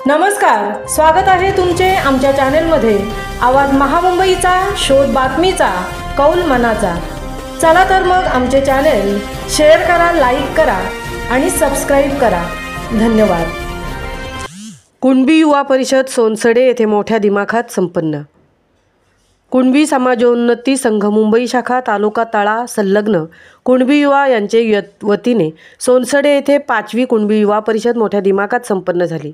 नमस्कार, स्वागत आहे तुमचे आमच्या चॅनेलमध्ये। आवाज महामुंबईचा, शोध बातमीचा, कौल मनाचा। चला तर मग आमचे चॅनेल शेअर करा, लाईक करा आणि सबस्क्राइब करा। धन्यवाद। कुणबी युवा परिषद सोनसडे येथे मोठ्या दिमाखात संपन्न। कुणबी समाजोन्नती संघ मुंबई शाखा तालुका तळा संलग्न कुणबी युवा यांचे वतीने सोनसडे येथे 5वी कुणबी युवा परिषद मोठ्या दिमाखात संपन्न झाली।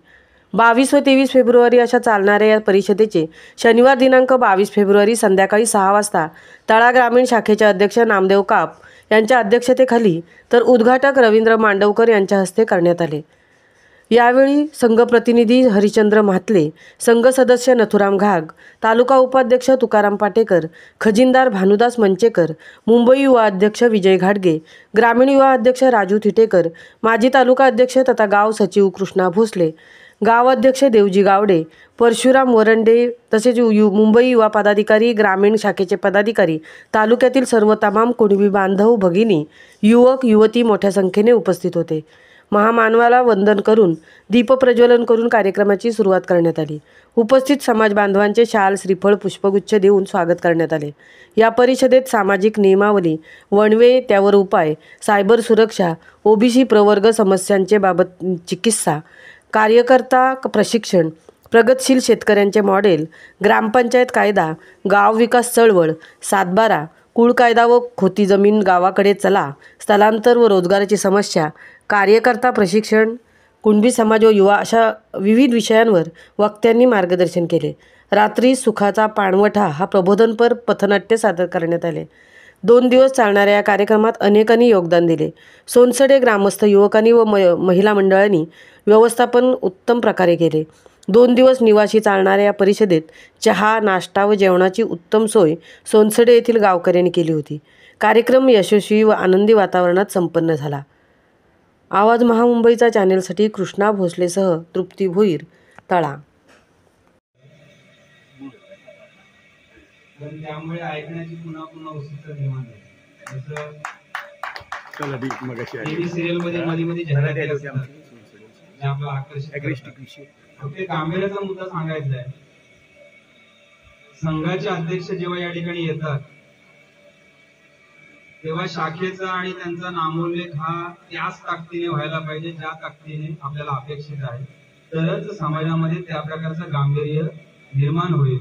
22 व 23 फेब्रुवारी अशा चालणाऱ्या या परिषदेचे शनिवार दिनांक 22 फेब्रुवारी संध्याकाळी 6 वाजता तळा ग्रामीण शाखेचे अध्यक्ष नामदेव काप यांच्या अध्यक्षतेखाली तर उद्घाटक रवींद्र मांडवकर यांच्या हस्ते करण्यात आले। यावेळी संघ प्रतिनिधी हरिचंद्र म्हात्ले, संघ सदस्य नथुराम घाग, तालुका उपाध्यक्ष तुकाराम पाटेकर, खजिनदार भानुदास मंचेकर, मुंबई युवा अध्यक्ष विजय घाडगे, ग्रामीण युवा अध्यक्ष राजू थिटेकर, माजी तालुका अध्यक्ष तथा गाव सचिव कृष्णा भोसले, गाव अध्यक्ष देवजी गावडे, परशुराम वरंडे तसेच मुंबई युवा पदाधिकारी, ग्रामीण शाखेचे पदाधिकारी, तालुक्यातील सर्व तमाम कुणबी बांधव भगिनी, युवक युवती मोठ्या संख्येने उपस्थित होते। महामानवाला वंदन करून दीपप्रज्वलन करून कार्यक्रमाची सुरुवात करण्यात आली। उपस्थित समाज बांधवांचे शाल, श्रीफळ, पुष्पगुच्छ देऊन स्वागत करण्यात आले। या परिषदेत सामाजिक नियमावली, वणवे त्यावर उपाय, सायबर सुरक्षा, ओबीसी प्रवर्ग समस्यांचे बाबत चिकित्सा, कार्यकर्ता प्रशिक्षण, प्रगतशील शेतकऱ्यांचे मॉडेल, ग्रामपंचायत कायदा, गाव विकास चळवळ, 7/12, कुळ कायदा व खोती जमीन गावाकडे चला, स्थलांतर व रोजगाराची समस्या, कार्यकर्ता प्रशिक्षण, कुणबी समाज व युवा अशा विविध विषयांवर वक्त्यांनी मार्गदर्शन केले। रात्री सुखाचा पाणवठा हा प्रबोधनपर पथनाट्य सादर करण्यात आले। 2 दिवस चालणाऱ्या या कार्यक्रमात अनेकांनी योगदान दिले। सोनसडे ग्रामस्थ युवकांनी व महिला मंडळांनी व्यवस्थापन उत्तम प्रकारे केले। 2 दिवस निवासी चालणाऱ्या या परिषदेत चहा, नाश्ता व जेवणाची उत्तम सोय सोनसडे येथील गावकऱ्यांनी केली होती। कार्यक्रम यशस्वी व आनंदी वातावरणात संपन्न झाला। आवाज महामुंबईचा चॅनेलसाठी कृष्णा भोसलेसह तृप्ती भोईर, तळा। त्यामुळे ऐकण्याची पुन्हा पुन्हा उत्सुकता निर्माण झाली। जसं टीव्ही सिरियल मध्ये मध्ये जाहिराती असतात जे आपल्याला आकर्षित करतात। फक्त गांभीर्याचा मुद्दा सांगायचा आहे, संघाचे अध्यक्ष जेव्हा या ठिकाणी येतात तेव्हा शाखेचा आणि त्यांचा नामोल्लेख हा त्याच ताकदीने व्हायला पाहिजे ज्या ताकदीने आपल्याला अपेक्षित आहे, तरच समाजामध्ये त्या प्रकारचं गांभीर्य निर्माण होईल।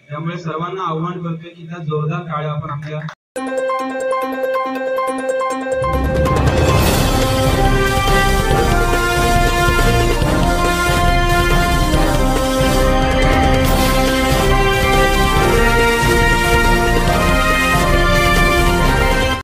त्यामुळे सर्वांना आव्हान करतोय की त्या जोरदार टाळ्या आपण आपल्या